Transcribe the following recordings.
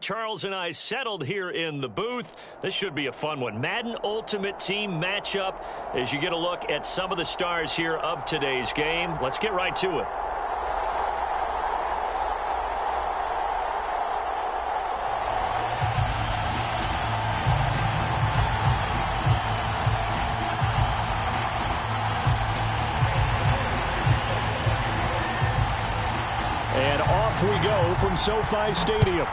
Charles and I settled here in the booth. This should be a fun one. Madden Ultimate Team matchup as you get a look at some of the stars here of today's game. Let's get right to it. And off we go from SoFi Stadium.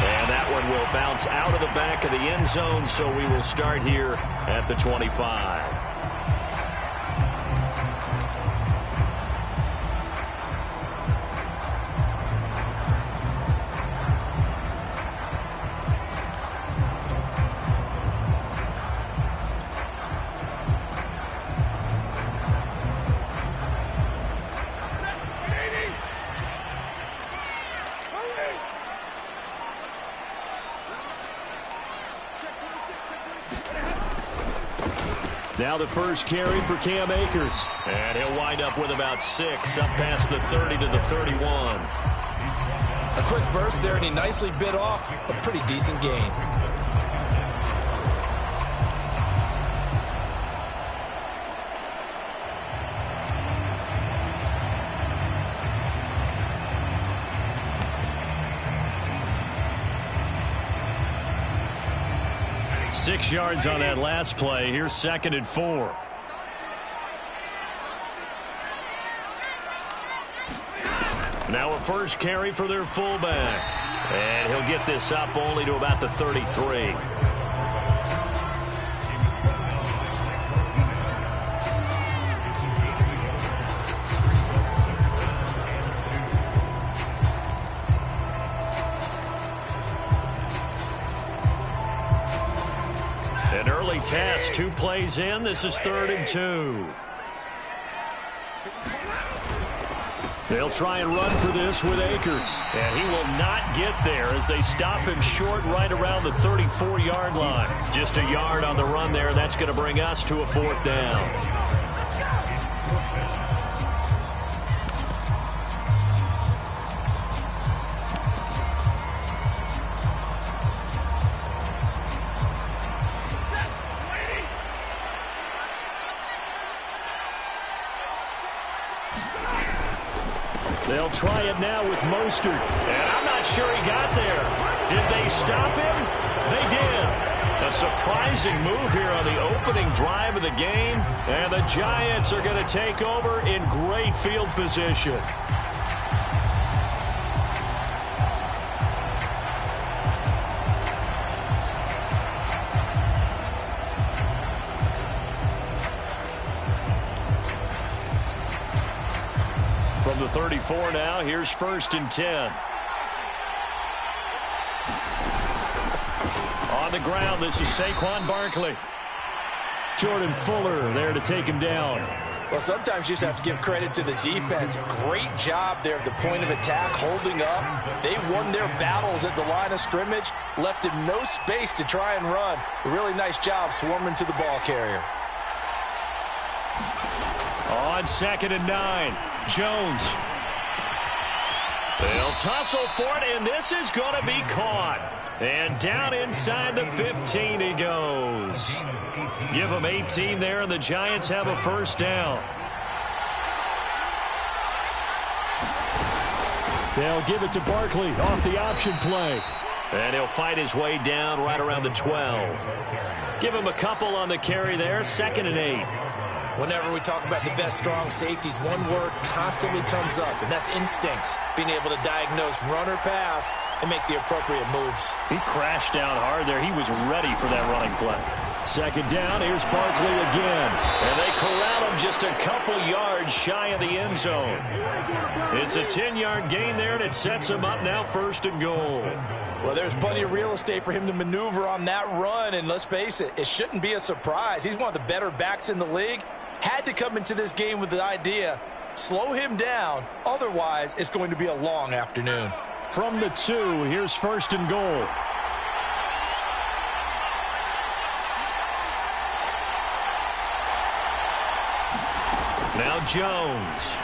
And that one will bounce out of the back of the end zone, so we will start here at the 25. Now the first carry for Cam Akers. And he'll wind up with about 6, up past the 30 to the 31. A quick burst there, and he nicely bit off a pretty decent gain. Six yards on that last play. Here's 2nd and 4. Now a first carry for their fullback. And he'll get this up only to about the 33. An early test, 2 plays in. This is 3rd and 2. They'll try and run for this with Akers. And he will not get there as they stop him short right around the 34-yard line. Just a yard on the run there. That's going to bring us to a 4th down. They'll try it now with Mostert. And I'm not sure he got there. Did they stop him? They did. A surprising move here on the opening drive of the game. And the Giants are going to take over in great field position. From the 34 now, here's 1st and 10. On the ground, this is Saquon Barkley. Jordan Fuller there to take him down. Well, sometimes you just have to give credit to the defense. Great job there at the point of attack, holding up. They won their battles at the line of scrimmage, left him no space to try and run. A really nice job swarming to the ball carrier. On 2nd and 9, Jones. They'll tussle for it, and this is going to be caught. And down inside the 15 he goes. Give him 18 there, and the Giants have a 1st down. They'll give it to Barkley off the option play. And he'll fight his way down right around the 12. Give him a couple on the carry there, 2nd and 8. Whenever we talk about the best strong safeties, one word constantly comes up, and that's instincts. Being able to diagnose run or pass and make the appropriate moves. He crashed down hard there. He was ready for that running play. 2nd down, here's Barkley again. And they corral him just a couple yards shy of the end zone. It's a 10-yard gain there, and it sets him up now 1st and goal. Well, there's plenty of real estate for him to maneuver on that run, and let's face it, it shouldn't be a surprise. He's one of the better backs in the league. Had to come into this game with the idea, slow him down, otherwise it's going to be a long afternoon. From the 2, here's 1st and goal. Now Jones.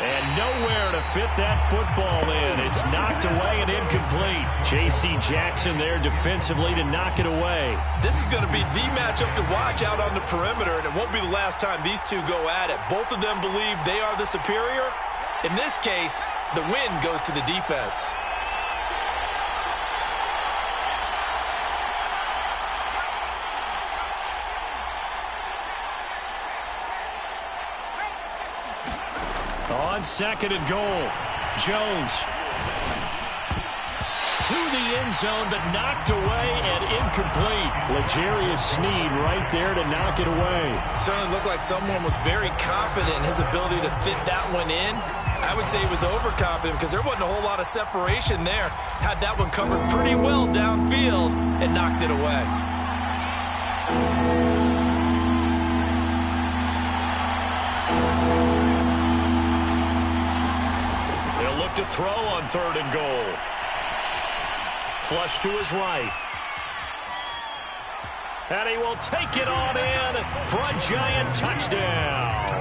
And nowhere to fit that football in. It's knocked away and incomplete. J.C. Jackson there defensively to knock it away. This is going to be the matchup to watch out on the perimeter, and it won't be the last time these two go at it. Both of them believe they are the superior. In this case, the win goes to the defense. On second and goal, Jones to the end zone, but knocked away and incomplete. L'Jarius Sneed right there to knock it away. Certainly looked like someone was very confident in his ability to fit that one in. I would say he was overconfident because there wasn't a whole lot of separation there. Had that one covered pretty well downfield and knocked it away. To throw on third and goal. Flush to his right. And he will take it on in for a giant touchdown.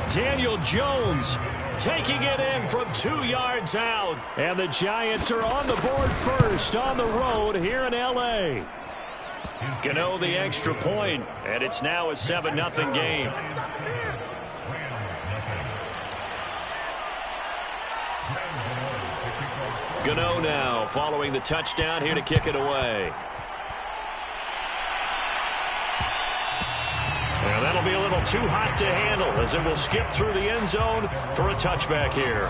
Daniel Jones taking it in from 2 yards out. And the Giants are on the board first on the road here in L.A. Gano the extra point, and it's now a 7-0 game. Gano now following the touchdown here to kick it away. And that'll be a little too hot to handle as it will skip through the end zone for a touchback here.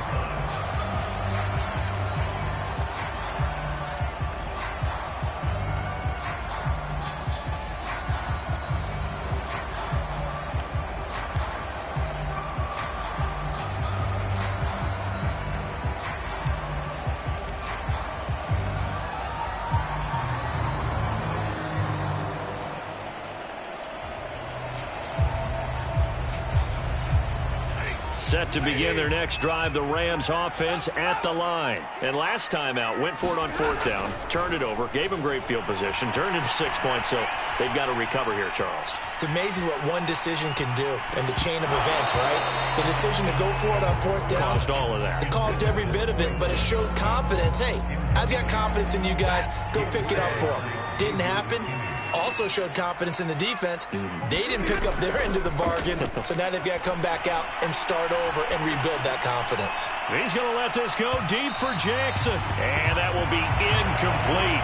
Set to begin their next drive, the Rams offense at the line. And last time out, went for it on fourth down, turned it over, gave them great field position, turned into 6 points, so they've got to recover here, Charles. It's amazing what one decision can do in the chain of events, right? The decision to go for it on fourth down. Caused all of that. It caused every bit of it, but it showed confidence. Hey, I've got confidence in you guys. Go pick it up for them. Didn't happen. Also showed confidence in the defense. They didn't pick up their end of the bargain, so now they've got to come back out and start over and rebuild that confidence. He's going to let this go deep for Jackson, and that will be incomplete.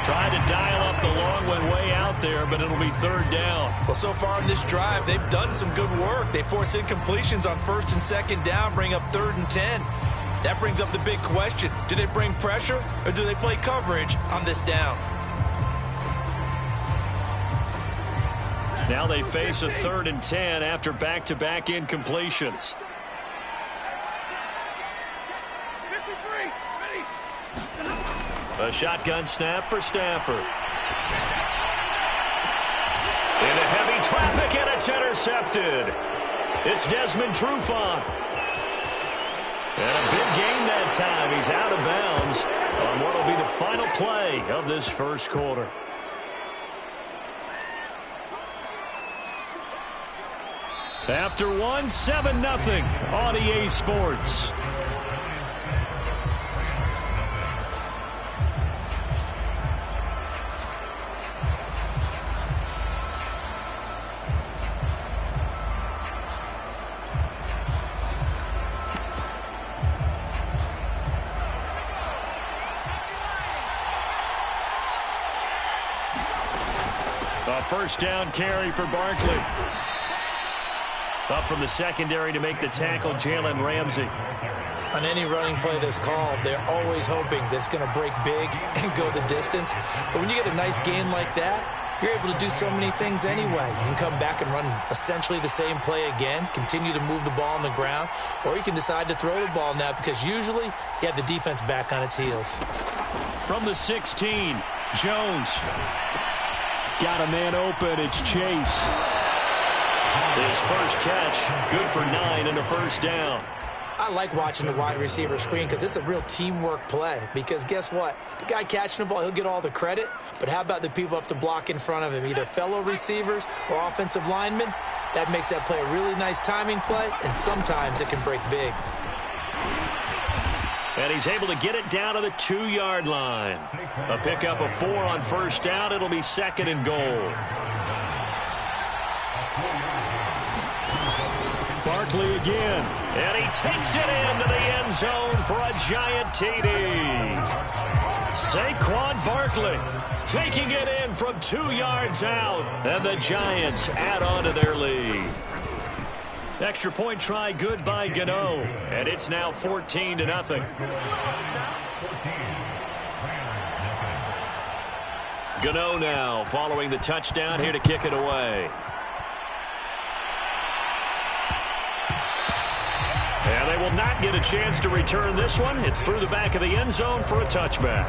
Tried to dial up the long one way out there, but it'll be third down. Well, so far in this drive, they've done some good work. They force incompletions on first and second down, bring up 3rd and 10. That brings up the big question. Do they bring pressure, or do they play coverage on this down? Now they face a 3rd and 10 after back-to-back incompletions. A shotgun snap for Stafford. Into heavy traffic, and it's intercepted. It's Desmond Trufant. And a big gain that time. He's out of bounds on what will be the final play of this first quarter. After 7-0 on EA Sports. A first down carry for Barkley. Up from the secondary to make the tackle, Jalen Ramsey. On any running play that's called, they're always hoping that it's going to break big and go the distance. But when you get a nice gain like that, you're able to do so many things anyway. You can come back and run essentially the same play again, continue to move the ball on the ground, or you can decide to throw the ball now because usually you have the defense back on its heels. From the 16, Jones. Got a man open. It's Chase. His first catch, good for 9 and a first down. I like watching the wide receiver screen because it's a real teamwork play. Because guess what? The guy catching the ball, he'll get all the credit. But how about the people up to block in front of him, either fellow receivers or offensive linemen? That makes that play a really nice timing play, and sometimes it can break big. And he's able to get it down to the 2-yard line. A pickup of 4 on first down. It'll be 2nd and goal. Barkley again. And he takes it into the end zone for a giant TD. Saquon Barkley taking it in from 2 yards out. And the Giants add on to their lead. Extra point try good by Gano. And it's now 14-0. Gano now following the touchdown here to kick it away. And they will not get a chance to return this one. It's through the back of the end zone for a touchback.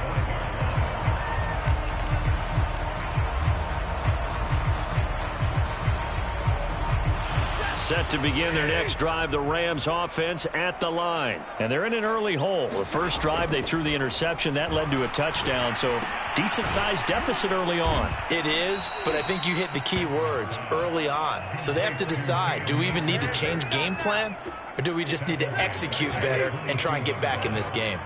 Set to begin their next drive, the Rams offense at the line. And they're in an early hole. The first drive, they threw the interception. That led to a touchdown, so decent-sized deficit early on. It is, but I think you hit the key words, early on. So they have to decide, do we even need to change game plan? Or do we just need to execute better and try and get back in this game?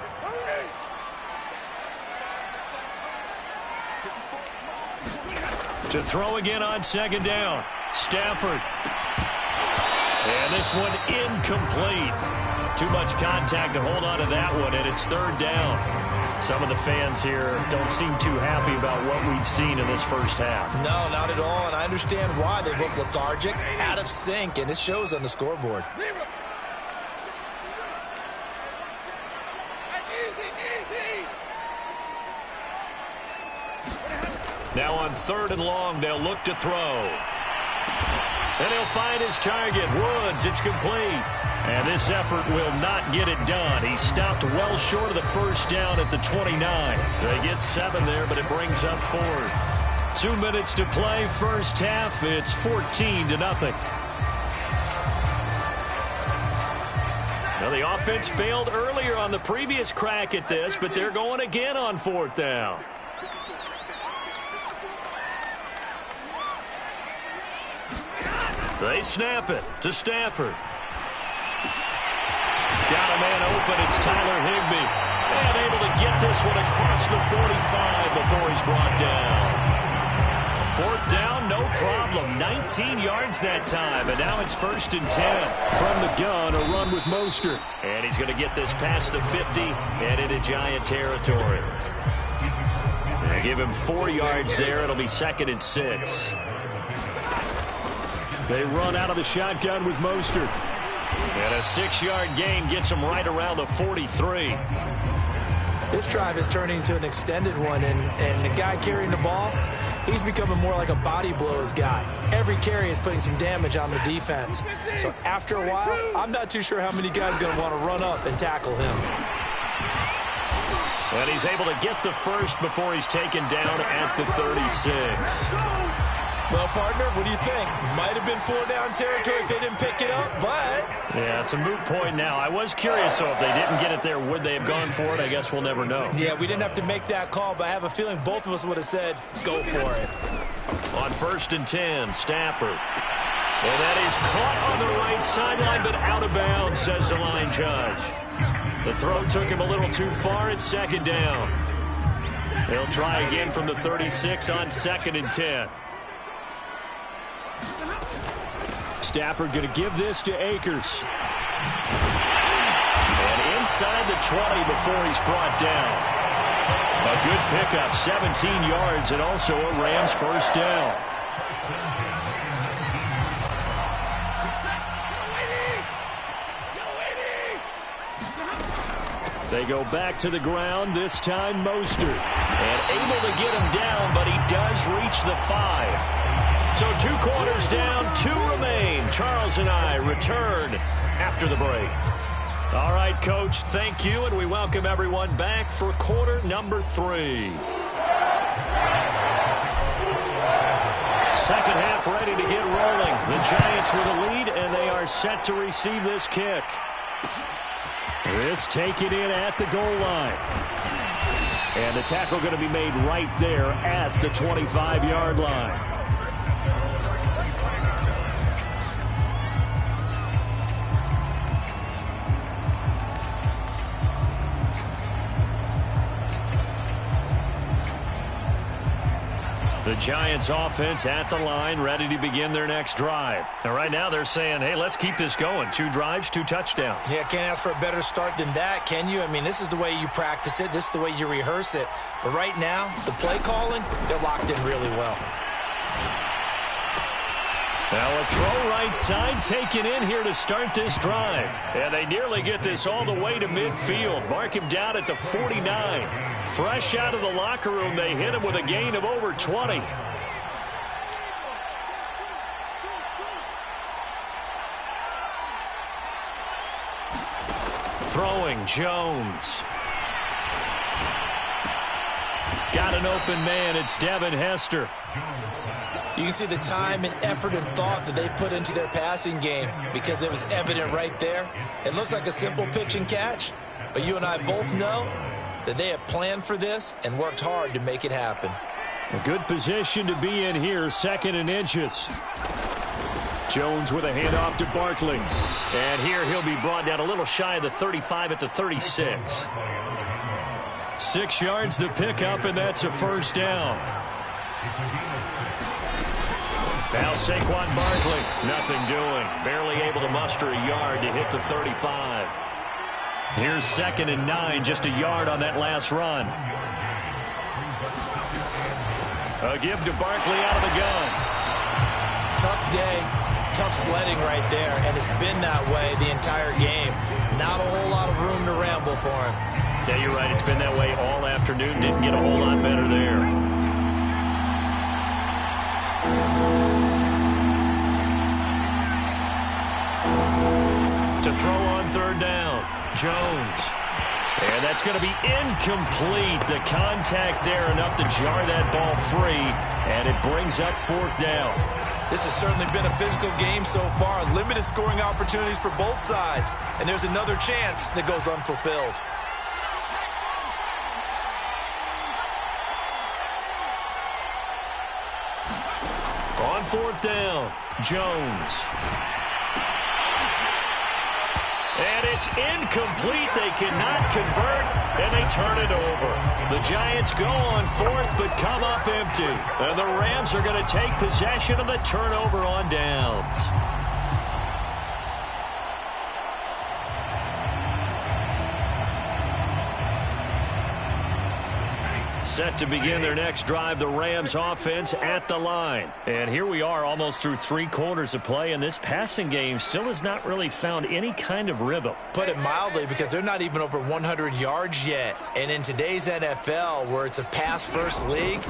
To throw again on 2nd down. Stafford. And this one incomplete. Too much contact to hold on to that one, and it's 3rd down. Some of the fans here don't seem too happy about what we've seen in this first half. No, not at all, and I understand why. They look lethargic, out of sync, and it shows on the scoreboard. Now on 3rd and long, they'll look to throw. And he'll find his target. Woods, it's complete. And this effort will not get it done. He stopped well short of the first down at the 29. They get 7 there, but it brings up 4th. 2 minutes to play, first half. It's 14-0. Now the offense failed earlier on the previous crack at this, but they're going again on 4th down. They snap it to Stafford. Got a man open. It's Tyler Higbee. And able to get this one across the 45 before he's brought down. 4th down, no problem. 19 yards that time. And now it's 1st and 10. From the gun, a run with Mostert. And he's going to get this past the 50 and into Giant territory. They give him 4 yards there. It'll be 2nd and 6. They run out of the shotgun with Mostert. And a 6-yard gain gets him right around the 43. This drive is turning into an extended one, and the guy carrying the ball, he's becoming more like a body blows guy. Every carry is putting some damage on the defense. So after a while, I'm not too sure how many guys are going to want to run up and tackle him. And he's able to get the first before he's taken down at the 36. Well, partner, what do you think? Might have been 4-down territory if they didn't pick it up, but... Yeah, it's a moot point now. I was curious, so if they didn't get it there, would they have gone for it? I guess we'll never know. Yeah, we didn't have to make that call, but I have a feeling both of us would have said, go for it. On 1st and 10, Stafford. And that is caught on the right sideline, but out of bounds, says the line judge. The throw took him a little too far. It's 2nd down. They'll try again from the 36 on 2nd and 10. Stafford going to give this to Akers. And inside the 20 before he's brought down. A good pickup, 17 yards, and also a Rams 1st down. They go back to the ground, this time Mostert. And able to get him down, but he does reach the 5. So 2 quarters down, 2 remain. Charles and I return after the break. All right, Coach, thank you, and we welcome everyone back for quarter number 3. Second half ready to get rolling. The Giants with a lead, and they are set to receive this kick. This taken in at the goal line. And the tackle going to be made right there at the 25-yard line. The Giants offense at the line, ready to begin their next drive. And right now they're saying, hey, let's keep this going. 2 drives, 2 touchdowns. Yeah, can't ask for a better start than that, can you? I mean, this is the way you practice it. This is the way you rehearse it. But right now, the play calling, they're locked in really well. Now a throw right side taken in here to start this drive. And they nearly get this all the way to midfield. Mark him down at the 49. Fresh out of the locker room, they hit him with a gain of over 20. Throwing, Jones. Got an open man, it's Devin Hester. You can see the time and effort and thought that they put into their passing game because it was evident right there. It looks like a simple pitch and catch, but you and I both know that they have planned for this and worked hard to make it happen. A good position to be in here, 2nd and inches. Jones with a handoff to Barkley. And here he'll be brought down a little shy of the 35 at the 36. 6 yards the pickup, and that's a first down. Now Saquon Barkley, nothing doing. Barely able to muster a yard to hit the 35. Here's 2nd and 9, just a yard on that last run. A give to Barkley out of the gun. Tough day, tough sledding right there, and it's been that way the entire game. Not a whole lot of room to ramble for him. Yeah, you're right. It's been that way all afternoon. Didn't get a whole lot better there. To throw on 3rd down, Jones. And that's going to be incomplete. The contact there enough to jar that ball free, and it brings up 4th down. This has certainly been a physical game so far. Limited scoring opportunities for both sides, and there's another chance that goes unfulfilled. On 4th down, Jones. And it's incomplete. They cannot convert, and they turn it over. The Giants go on 4th, but come up empty. And the Rams are going to take possession of the turnover on downs. Set to begin their next drive, the Rams offense at the line. And here we are almost through 3 quarters of play, and this passing game still has not really found any kind of rhythm. Put it mildly, because they're not even over 100 yards yet. And in today's NFL, where it's a pass-first league,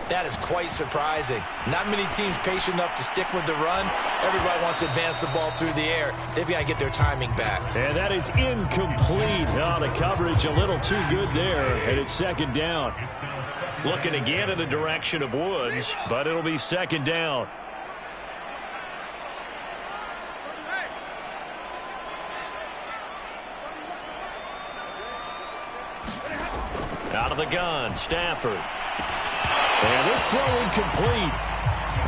that is quite surprising. Not many teams patient enough to stick with the run. Everybody wants to advance the ball through the air. They've got to get their timing back. And that is incomplete. Oh, the coverage a little too good there, and it's 2nd down. Looking again in the direction of Woods, but it'll be 2nd down. Out of the gun, Stafford. And this throw incomplete.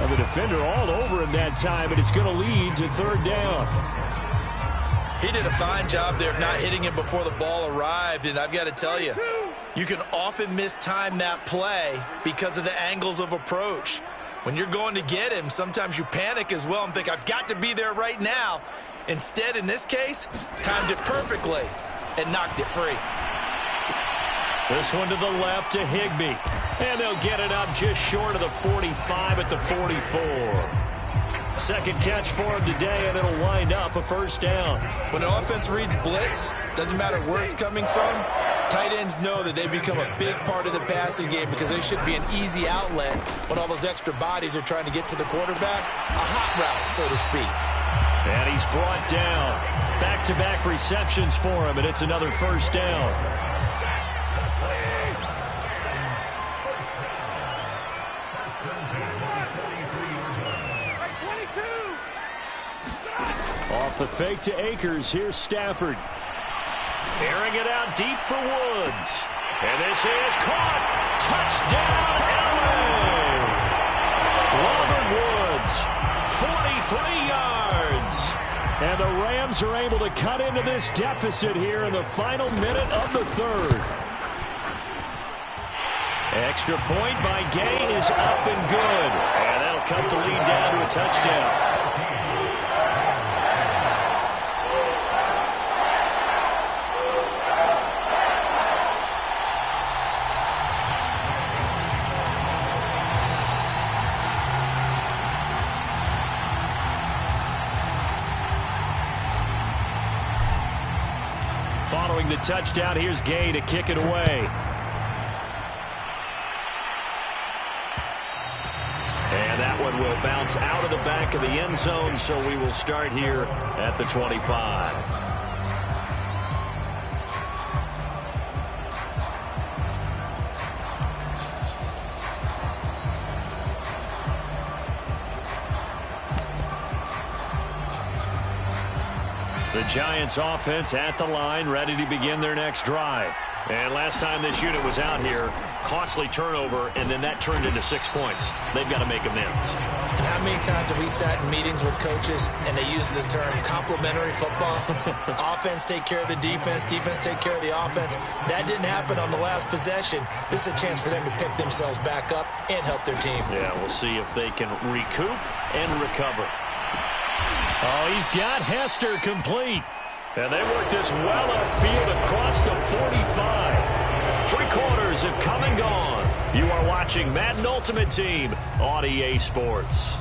Now the defender all over him that time, and it's going to lead to 3rd down. He did a fine job there of not hitting him before the ball arrived, and I've got to tell you, you can often mistime that play because of the angles of approach. When you're going to get him, sometimes you panic as well and think, I've got to be there right now. Instead, in this case, timed it perfectly and knocked it free. This one to the left to Higbee. And they'll get it up just short of the 45 at the 44. 2nd catch for him today, and it'll wind up a 1st down. When the offense reads blitz, doesn't matter where it's coming from, tight ends know that they become a big part of the passing game because they should be an easy outlet when all those extra bodies are trying to get to the quarterback. A hot route, so to speak. And he's brought down. Back-to-back receptions for him, and it's another 1st down. Off the fake to Akers, here's Stafford. Airing it out deep for Woods. And this is caught. Touchdown, LA! Robert Woods, 43 yards. And the Rams are able to cut into this deficit here in the final minute of the 3rd. Extra point by Gain is up and good. And that'll cut the lead down to a touchdown. Following the touchdown, here's Gay to kick it away. And that one will bounce out of the back of the end zone, so we will start here at the 25. The Giants offense at the line, ready to begin their next drive. And last time this unit was out here, costly turnover, and then that turned into 6 points. They've got to make amends. And how many times have we sat in meetings with coaches and they use the term complementary football? Offense take care of the defense, defense take care of the offense. That didn't happen on the last possession. This is a chance for them to pick themselves back up and help their team. Yeah, we'll see if they can recoup and recover. Oh, he's got Hester complete. And they work this well upfield across the 45. 3 quarters have come and gone. You are watching Madden Ultimate Team on EA Sports.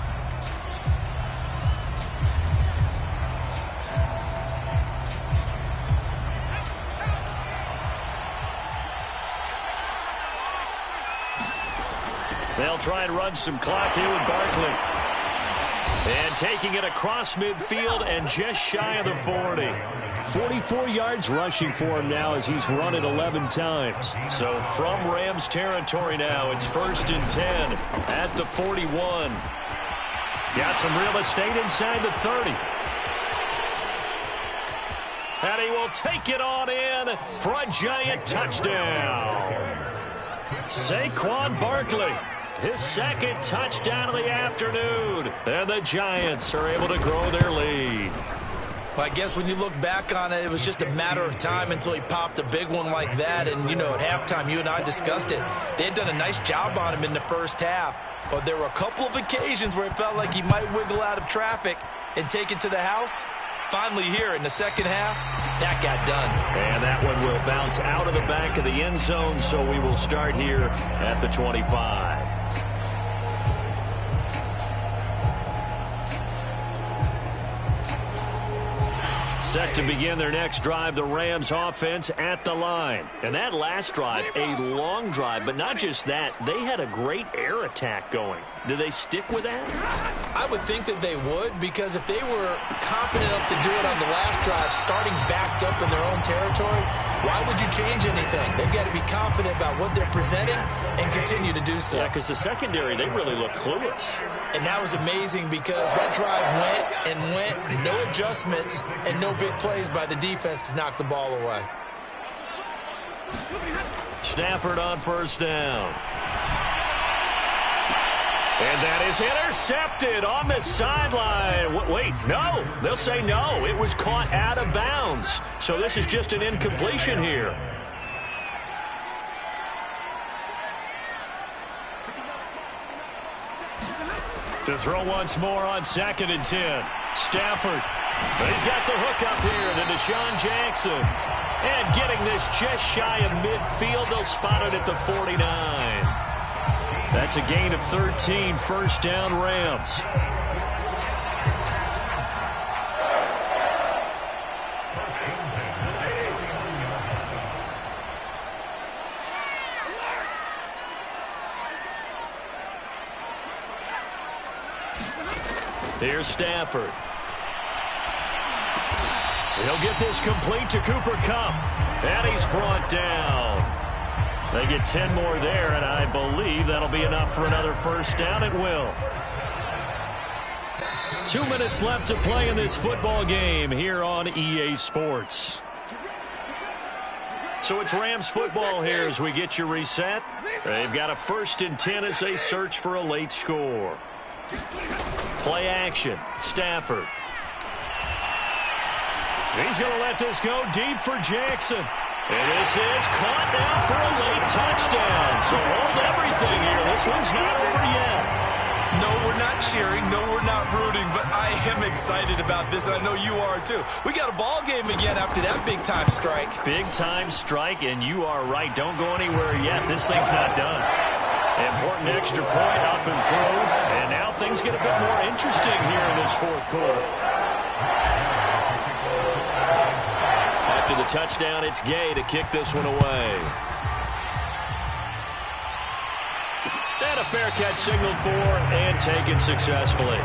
They'll try and run some clock here with Barkley. And taking it across midfield and just shy of the 40. 44 yards rushing for him now as he's run it 11 times. So from Rams territory now, it's 1st and 10 at the 41. Got some real estate inside the 30. And he will take it on in for a Giant touchdown. Saquon Barkley. His 2nd touchdown of the afternoon. And the Giants are able to grow their lead. Well, I guess when you look back on it, it was just a matter of time until he popped a big one like that. And, you know, at halftime, you and I discussed it. They had done a nice job on him in the first half. But there were a couple of occasions where it felt like he might wiggle out of traffic and take it to the house. Finally here in the second half, that got done. And that one will bounce out of the back of the end zone, so we will start here at the 25. Set to begin their next drive, the Rams offense at the line. And that last drive, a long drive, but not just that, they had a great air attack going. Do they stick with that? I would think that they would, because if they were confident enough to do it on the last drive, starting backed up in their own territory, why would you change anything? They've got to be confident about what they're presenting and continue to do so. Yeah, because the secondary, they really look clueless. And that was amazing because that drive went and went, no adjustments and no big plays by the defense to knock the ball away. Stafford on 1st down. And that is intercepted on the sideline. Wait, no. They'll say no. It was caught out of bounds. So this is just an incompletion here. To throw once more on 2nd and 10. Stafford. But he's got the hook up here to Deshaun Jackson. And getting this just shy of midfield. They'll spot it at the 49. That's a gain of 13, 1st down Rams. Here's Stafford. He'll get this complete to Cooper Kupp. And he's brought down. They get 10 more there, and I believe that'll be enough for another 1st down. It will. 2 minutes left to play in this football game here on EA Sports. So it's Rams football here as we get you reset. They've got a 1st and 10 as they search for a late score. Play action. Stafford. He's going to let this go deep for Jackson. And this is caught now for a late touchdown. So hold everything here. This one's not over yet. No, we're not cheering. No, we're not rooting. But I am excited about this. I know you are, too. We got a ball game again after that big-time strike. Big-time strike, and you are right. Don't go anywhere yet. This thing's not done. Important extra point up and through. And now things get a bit more interesting here in this fourth quarter. After the touchdown, it's Gay to kick this one away. And a fair catch signaled for and taken successfully.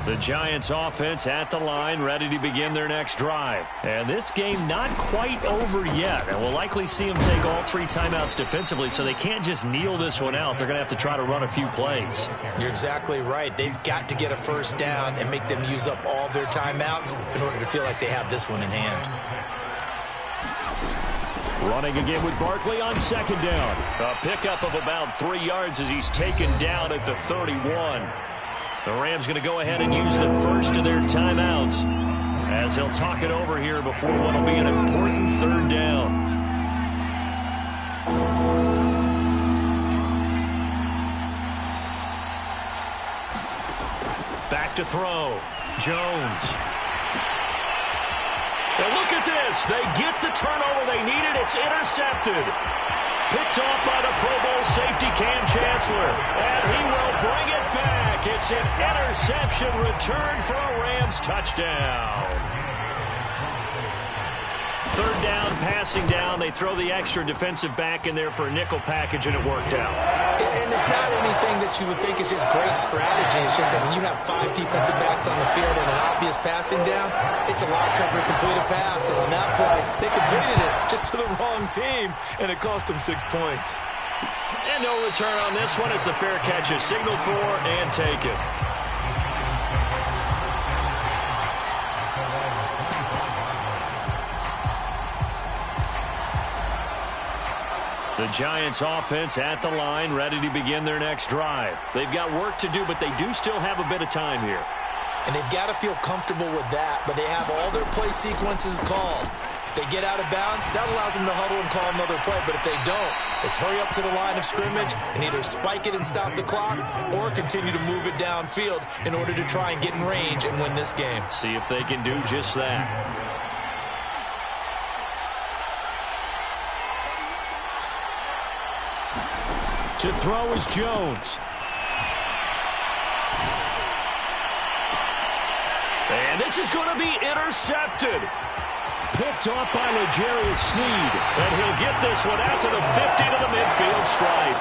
The Giants offense at the line, ready to begin their next drive. And this game not quite over yet. And we'll likely see them take all 3 timeouts defensively, so they can't just kneel this one out. They're going to have to try to run a few plays. You're exactly right. They've got to get a first down and make them use up all their timeouts in order to feel like they have this one in hand. Running again with Barkley on second down. A pickup of about 3 yards as he's taken down at the 31. The Rams going to go ahead and use the first of their timeouts as they'll talk it over here before what will be an important third down. Back to throw. Jones. And look at this. They get the turnover they needed. It's intercepted. Picked off by the Pro Bowl safety Cam Chancellor. And he will bring it back. It's an interception return for a Rams touchdown. Third down, passing down. They throw the extra defensive back in there for a nickel package, and it worked out. And it's not anything that you would think is just great strategy. It's just that when you have 5 defensive backs on the field and an obvious passing down, it's a lot tougher to complete a pass. And on that play, they completed it just to the wrong team, and it cost them 6 points. And no return on this one as the fair catch is signaled for and taken. The Giants offense at the line, ready to begin their next drive. They've got work to do, but they do still have a bit of time here. And they've got to feel comfortable with that, but they have all their play sequences called. If they get out of bounds, that allows them to huddle and call another play. But if they don't, it's hurry up to the line of scrimmage and either spike it and stop the clock or continue to move it downfield in order to try and get in range and win this game. See if they can do just that. To throw is Jones. And this is going to be intercepted. Picked off by L'Jarius Sneed. And he'll get this one out to the 50 to the midfield stripe.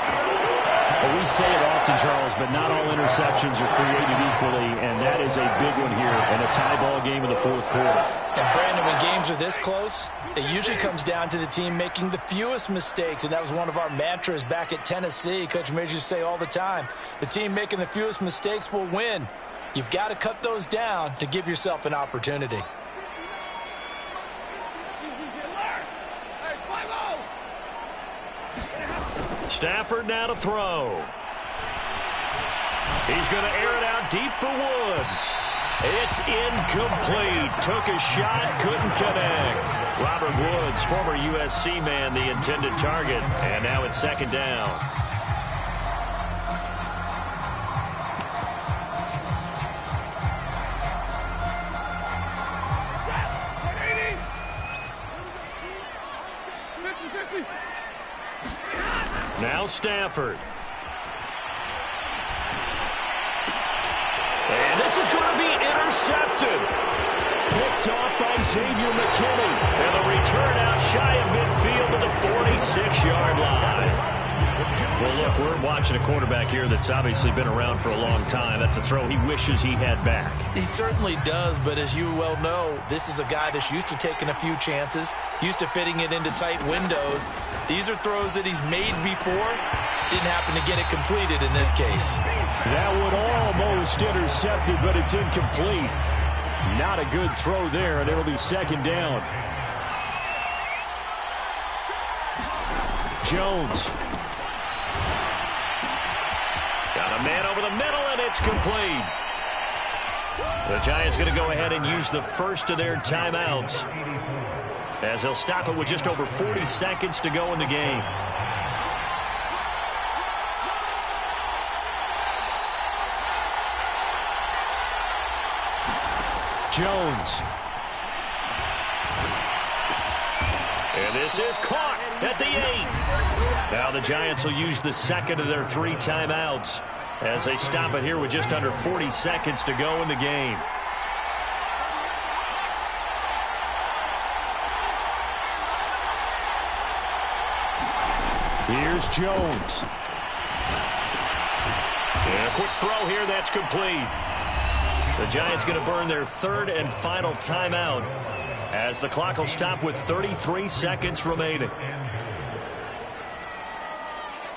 Well, we say it often, Charles, but not all interceptions are created equally, and that is a big one here in a tie ball game in the fourth quarter. And, Brandon, when games are this close, it usually comes down to the team making the fewest mistakes, and that was one of our mantras back at Tennessee. Coach Millz used to say all the time, the team making the fewest mistakes will win. You've got to cut those down to give yourself an opportunity. Stafford now to throw. He's going to air it out deep for Woods. It's incomplete. Took a shot, couldn't connect. Robert Woods, former USC man, the intended target. And now it's second down. Now Stafford. And this is going to be intercepted. Picked off by Xavier McKinney. And the return out shy of midfield to the 46-yard line. Well, look, we're watching a quarterback here that's obviously been around for a long time. That's a throw he wishes he had back. He certainly does, but as you well know, this is a guy that's used to taking a few chances, used to fitting it into tight windows. These are throws that he's made before. Didn't happen to get it completed in this case. That one almost intercepted, but it's incomplete. Not a good throw there, and it'll be second down. Jones. Got a man over the middle, and it's complete. The Giants going to go ahead and use the first of their timeouts, as they'll stop it with just over 40 seconds to go in the game. Jones. And this is caught at the 8. Now the Giants will use the second of their 3 timeouts as they stop it here with just under 40 seconds to go in the game. Here's Jones. And a quick throw here that's complete. The Giants going to burn their 3rd and final timeout as the clock will stop with 33 seconds remaining.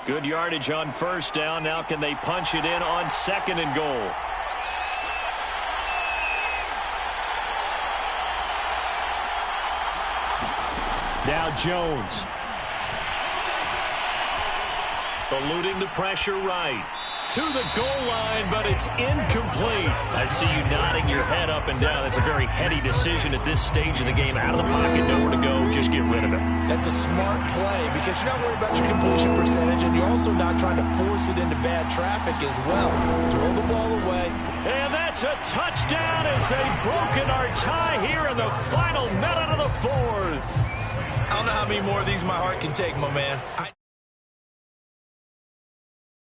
Good yardage on first down. Now can they punch it in on 2nd and goal? Now Jones. Eluding the pressure right. To the goal line, but it's incomplete. I see you nodding your head up and down. That's a very heady decision at this stage of the game. Out of the pocket, nowhere to go. Just get rid of it. That's a smart play because you're not worried about your completion percentage, and you're also not trying to force it into bad traffic as well. Throw the ball away. And that's a touchdown as they've broken our tie here in the final minute of the 4th. I don't know how many more of these my heart can take, my man.